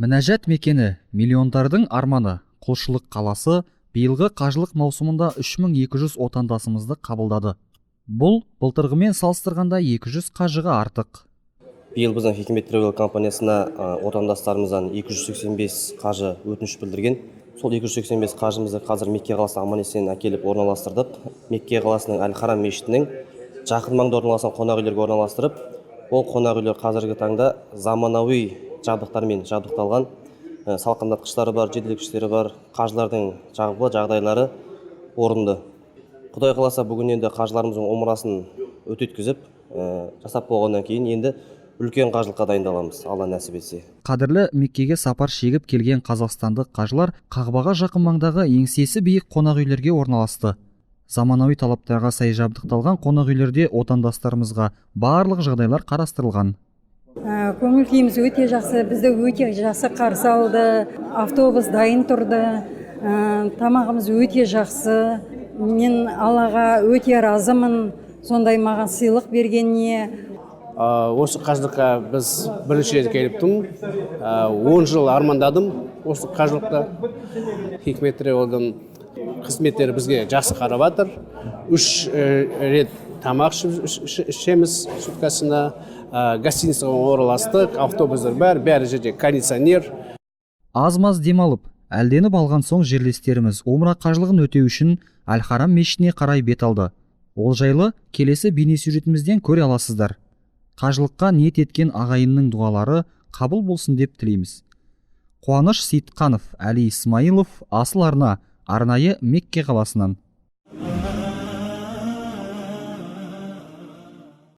Мінәжат мекені, миллиондардың арманы, құлшылық қаласы биылғы қажылық маусымында 3200 отандасымызды қабылдады. Бұл былтырғымен салыстырғанда 200 қажыға артық. Биыл біздің Хикмет Тревел компаниясына отандастарымыздан 285 қажы өтініш білдірген. Сол 285 қажымызды қазір Мекке қаласына аман-есен әкеліп орналастырдық. Мекке қаласының Әл-Харам мешітінің жақын маңда орналасқан қонақ үйлерге орналастырып, ол қонақ үйлер қазіргі таңда заманауи жабдықтармен жабдықталған. Салқындатқыштары бар, желдеткіштері бар, қажылардың жағдайлары орынды. Құдай қаласа бүгін енді қажыларымыздың умрасын өткізіп, жасап болғаннан кейін енді үлкен қажылыққа дайындаламыз, Алла нәсіп етсе. Қадірлі Меккеге сапар шегіп келген қазақстандық қажылар Қағбаға жақын маңдағы еңсесі биік қонақ үйлерге орналасты. Заманауи талаптарға сай жабдықталған қонақ үйлерде отандастарымызға барлық жағдайлар қарастырылған. Көңіл күйіміз өте жақсы, бізді өте жақсы қарсы алды, автобус дайын тұрды, тамағымыз өте жақсы. Мен Аллаға өте разымын, сондай маған сыйлық бергеніне. Осы қажылыққа біз бірінші рет келіп тұрмын. 10 жыл армандадым осы қажылықта. Хикмет Тревелдің қызметтері бізге жақсы қарап жатыр. 3 рет тамақ ішеміз суткасына. Гостиницаға орналастық, автобустар бәрі жерде кондиционер. Аз-маз демалып, әлденіп алған соң жерлестеріміз умра қажылығын өтеу үшін Әл-Харам мешітіне қарай бет алды. Ол жайлы келесі бейнесюжетімізден көре аласыздар. Қажылыққа ниет еткен ағайынның дұғалары қабыл болсын деп тілейміз. Қуаныш Сейтқанов, Әли Исмаилов, Асыл арна, арнайы Мекке қаласынан.